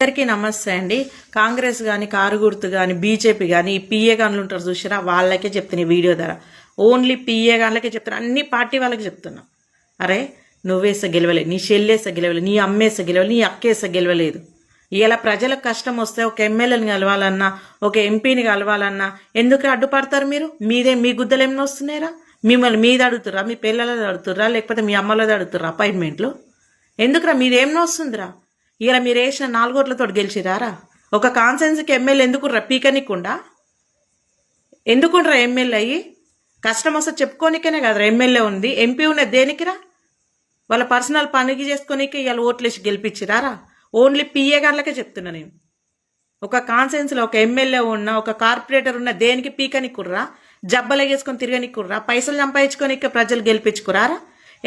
అందరికీ నమస్తే అండి. కాంగ్రెస్ కానీ కారు గుర్తు కానీ బీజేపీ కానీ పిఏ గాన్లు ఉంటారు చూసారా, వాళ్ళకే చెప్తున్నా వీడియో ద్వారా. ఓన్లీ పిఏ గాన్లకే చెప్తున్నా, అన్ని పార్టీ వాళ్ళకి చెప్తున్నా. అరే నువ్వేస గెలవలేదు, నీ చెల్లేస గెలవలేదు, నీ అమ్మేస గెలవలేదు, నీ అక్కేస గెలవలేదు. ఇలా ప్రజలకు కష్టం వస్తే ఒక ఎమ్మెల్యేని కలవాలన్నా ఒక ఎంపీని కలవాలన్నా ఎందుకు అడ్డుపడతారు మీరు? మీ గుద్దలు ఏమైనా వస్తున్నాయిరా? మిమ్మల్ని మీద అడుగుతుర్రా, మీ పిల్లలది అడుగుతుర్రా, లేకపోతే మీ అమ్మలది అడుగుతుర్రా అపాయింట్మెంట్లు? ఎందుకురా మీదేమన్నా వస్తుందిరా? ఇలా మీరు వేసిన 4 ఓట్లతో గెలిచిరారా? ఒక కాన్సెన్స్కి ఎమ్మెల్యే ఎందుకుర్రా? పీకనికుండా ఎందుకుండ్రా ఎమ్మెల్యే అయ్యి? కష్టం వస్తే చెప్పుకోనికనే కదరా ఎమ్మెల్యే ఉంది. ఎంపీ ఉన్నది దేనికిరా? వాళ్ళ పర్సనల్ పనికి చేసుకోనికే ఇవాళ ఓట్లేసి గెలిపించిరారా? ఓన్లీ పిఏ గాన్లకే చెప్తున్నా నేను. ఒక కాన్సెన్స్లో ఒక ఎమ్మెల్యే ఉన్న ఒక కార్పొరేటర్ ఉన్న దేనికి పీకనికుర్రా? జబ్బలు వేసుకొని తిరగనికుర్రా? పైసలు సంపాదించుకోనికే ప్రజలు గెలిపించుకురారా?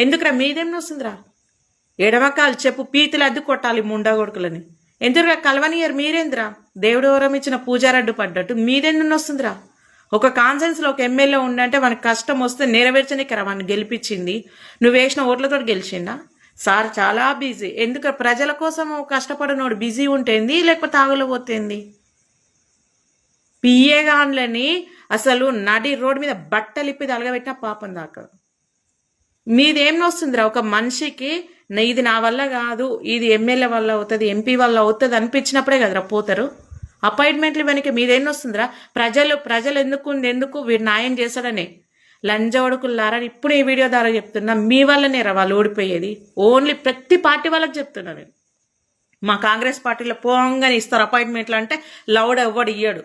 ఎందుకురా మీదేం వస్తుందిరా? ఎడమకాలు చెప్పు పీతులు అద్దు కొట్టాలి ముండా కొడుకులని. ఎందుకురా కలవనియరు? మీరేంద్రా దేవుడు వరం ఇచ్చిన పూజారడ్డు పడ్డట్టు మీరెందుకు వస్తుందిరా? ఒక కాన్సెన్స్లో ఒక ఎమ్మెల్యే ఉండంటే మనకు కష్టం వస్తే నెరవేర్చనికరా వాడిని గెలిపించింది. నువ్వు వేసిన ఓట్లతో గెలిచిండా? సార్ చాలా బిజీ. ఎందుకు ప్రజల కోసం కష్టపడినోడు బిజీ ఉంటేంది, లేకపోతే ఆగలేకపోతేంది? పిఏ గాన్లని అసలు నడి రోడ్డు మీద బట్టలిప్పి తలగబెట్టిన పాపం దాకా. మీదేం వస్తుందిరా? ఒక మనిషికి ఇది నా వల్ల కాదు, ఇది ఎమ్మెల్యే వల్ల అవుతుంది, ఎంపీ వల్ల అవుతుంది అనిపించినప్పుడే కదరా పోతారు. అపాయింట్మెంట్లు వెనక మీదేం వస్తుందిరా? ప్రజలు ఎందుకు వీడు న్యాయం చేశాడనే లంజవడుకులారా. ఇప్పుడు ఈ వీడియో ద్వారా చెప్తున్నా, మీ వల్లనే రా వాళ్ళు ఓడిపోయేది. ఓన్లీ ప్రతి పార్టీ వాళ్ళకి చెప్తున్నా నేను. మా కాంగ్రెస్ పార్టీలో పోంగానే ఇస్తారు అపాయింట్మెంట్లు అంటే లౌడ్ ఎవ్వడు ఇయ్యడు.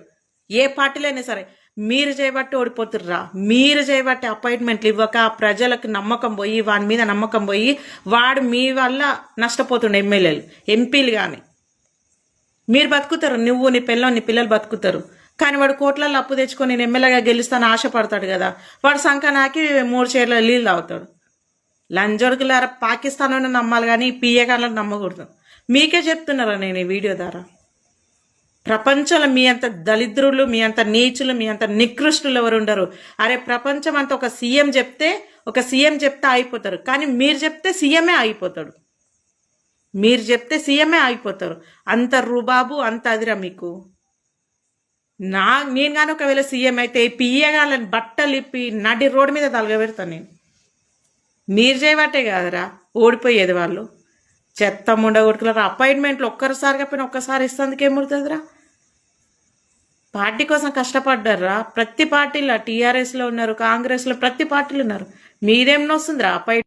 ఏ పార్టీలో అయినా సరే మీరు చేయబట్టి ఓడిపోతుర్రా. మీరు చేయబట్టి అపాయింట్మెంట్లు ఇవ్వక ప్రజలకు నమ్మకం పోయి, వాని మీద నమ్మకం పోయి వాడు మీ వల్ల నష్టపోతుండే ఎమ్మెల్యేలు ఎంపీలు. కానీ మీరు బతుకుతారు, నువ్వు నీ పిల్లలు నీ పిల్లలు బతుకుతారు. కానీ వాడు కోట్లలో అప్పు తెచ్చుకొని నేను ఎమ్మెల్యేగా గెలుస్తాను ఆశపడతాడు కదా, వాడు సంకనాకి 3 చీరల నీళ్ళు తాగుతాడు. లంజోడుకులారా, పాకిస్తాన్ నమ్మాలి కానీ పిఏ గాన్లను నమ్మకూడదు. మీకే చెప్తున్నారా నేను ఈ వీడియో ద్వారా. ప్రపంచంలో మీ అంత దళిద్రులు, మీ అంత నీచులు, మీ అంత నికృష్టులు ఎవరు ఉండరు. అరే ప్రపంచం అంతా ఒక సీఎం చెప్తే అయిపోతారు, కానీ మీరు చెప్తే సీఎమే అయిపోతాడు. మీరు చెప్తే సీఎమే అయిపోతారు. అంత రుబాబు అంత అదిరా మీకు. నేను కానీ ఒకవేళ సీఎం అయితే పిఏ గాన్లని బట్టలు ఇప్పి నడి రోడ్డు మీద తలగబెడతాను నేను. మీరు చేయబట్టే కాదురా ఓడిపోయేది వాళ్ళు. చెత్త ముండగొడుకులరా. అపాయింట్మెంట్లు ఒక్కసారిగా పోయినా ఒక్కసారి ఇస్తేందుకు ఏముడుతుందిరా? పార్టీ కోసం కష్టపడ్డారా? ప్రతి పార్టీలో టీఆర్ఎస్లో ఉన్నారు, కాంగ్రెస్లో ప్రతి పార్టీలు ఉన్నారు. మీదేం వస్తుందిరా అపాయింట్మెంట్?